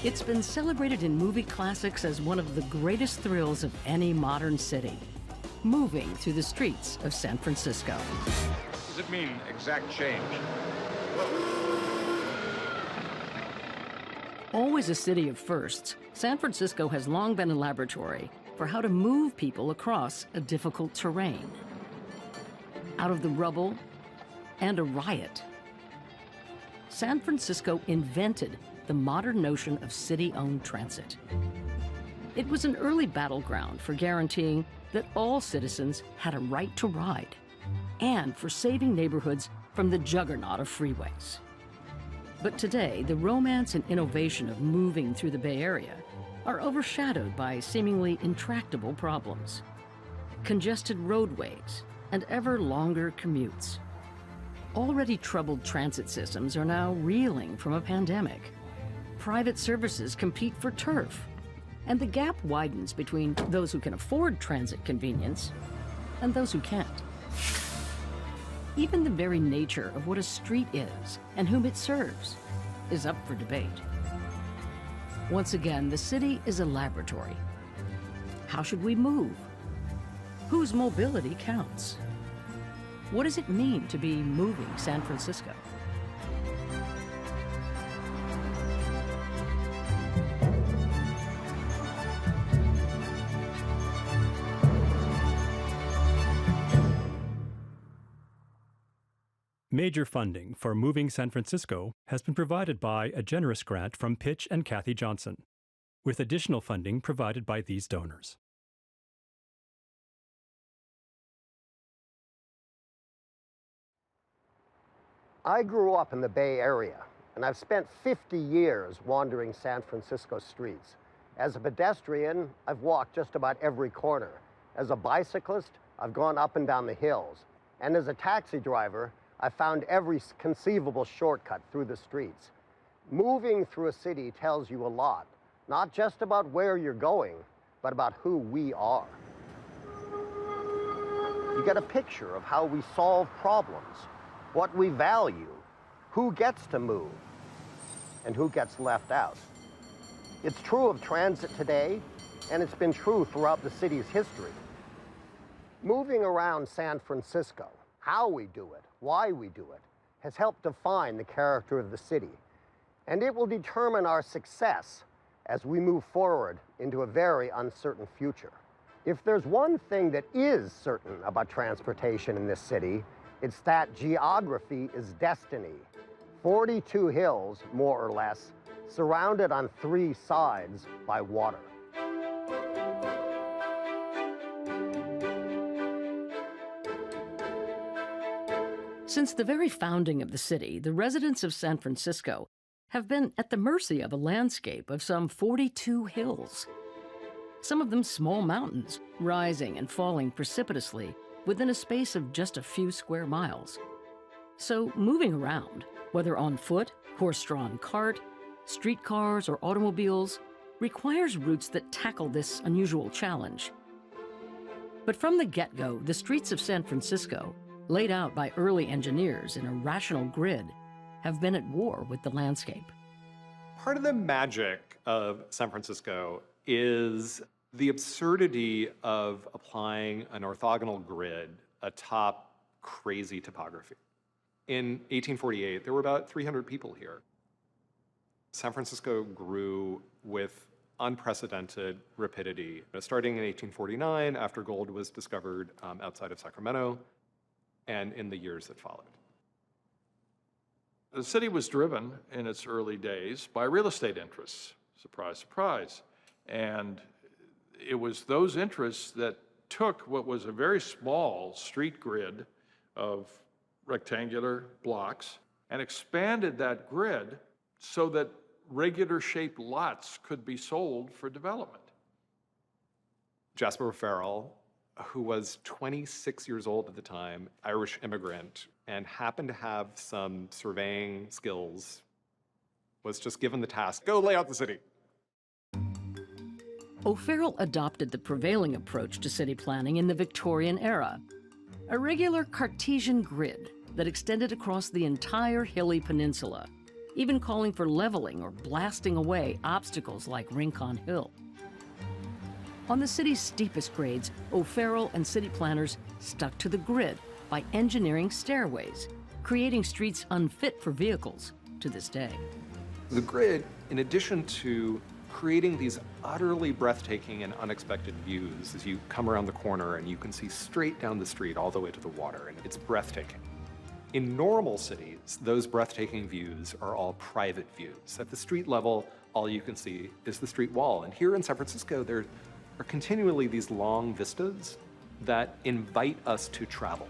It's been celebrated in movie classics as one of the greatest thrills of any modern city. Moving through the streets of San Francisco. Does it mean exact change? Always a city of firsts, San Francisco has long been a laboratory for how to move people across a difficult terrain. Out of the rubble and a riot, San Francisco invented the modern notion of city-owned transit. It was an early battleground for guaranteeing that all citizens had a right to ride and for saving neighborhoods from the juggernaut of freeways. But today, the romance and innovation of moving through the Bay Area are overshadowed by seemingly intractable problems. Congested roadways and ever longer commutes. Already troubled transit systems are now reeling from a pandemic. Private services compete for turf, and the gap widens between those who can afford transit convenience and those who can't. Even the very nature of what a street is and whom it serves is up for debate. Once again, the city is a laboratory. How should we move? Whose mobility counts? What does it mean to be moving San Francisco? Major funding for Moving San Francisco has been provided by a generous grant from Pitch and Kathy Johnson, with additional funding provided by these donors. I grew up in the Bay Area, and I've spent 50 years wandering San Francisco streets. As a pedestrian, I've walked just about every corner. As a bicyclist, I've gone up and down the hills. And as a taxi driver, I found every conceivable shortcut through the streets. Moving through a city tells you a lot, not just about where you're going, but about who we are. You get a picture of how we solve problems, what we value, who gets to move, and who gets left out. It's true of transit today, and it's been true throughout the city's history. Moving around San Francisco, how we do it, why we do it, has helped define the character of the city. And it will determine our success as we move forward into a very uncertain future. If there's one thing that is certain about transportation in this city, it's that geography is destiny. 42 hills, more or less, surrounded on 3 sides by water. Since the very founding of the city, the residents of San Francisco have been at the mercy of a landscape of some 42 hills. Some of them small mountains, rising and falling precipitously within a space of just a few square miles. So moving around, whether on foot, horse-drawn cart, streetcars, or automobiles, requires routes that tackle this unusual challenge. But from the get-go, the streets of San Francisco, laid out by early engineers in a rational grid, have been at war with the landscape. Part of the magic of San Francisco is the absurdity of applying an orthogonal grid atop crazy topography. In 1848, there were about 300 people here. San Francisco grew with unprecedented rapidity, starting in 1849 after gold was discovered outside of Sacramento, and in the years that followed. The city was driven in its early days by real estate interests. Surprise, surprise. And it was those interests that took what was a very small street grid of rectangular blocks and expanded that grid so that regular shaped lots could be sold for development. Jasper Farrell, who was 26 years old at the time, Irish immigrant, and happened to have some surveying skills, was just given the task, go lay out the city. O'Farrell adopted the prevailing approach to city planning in the Victorian era, a regular Cartesian grid that extended across the entire hilly peninsula, even calling for leveling or blasting away obstacles like Rincon Hill. On the city's steepest grades, O'Farrell and city planners stuck to the grid by engineering stairways, creating streets unfit for vehicles to this day. The grid, in addition to creating these utterly breathtaking and unexpected views as you come around the corner and you can see straight down the street all the way to the water, and it's breathtaking. In normal cities, those breathtaking views are all private views. At the street level, all you can see is the street wall. And here in San Francisco, there are continually these long vistas that invite us to travel.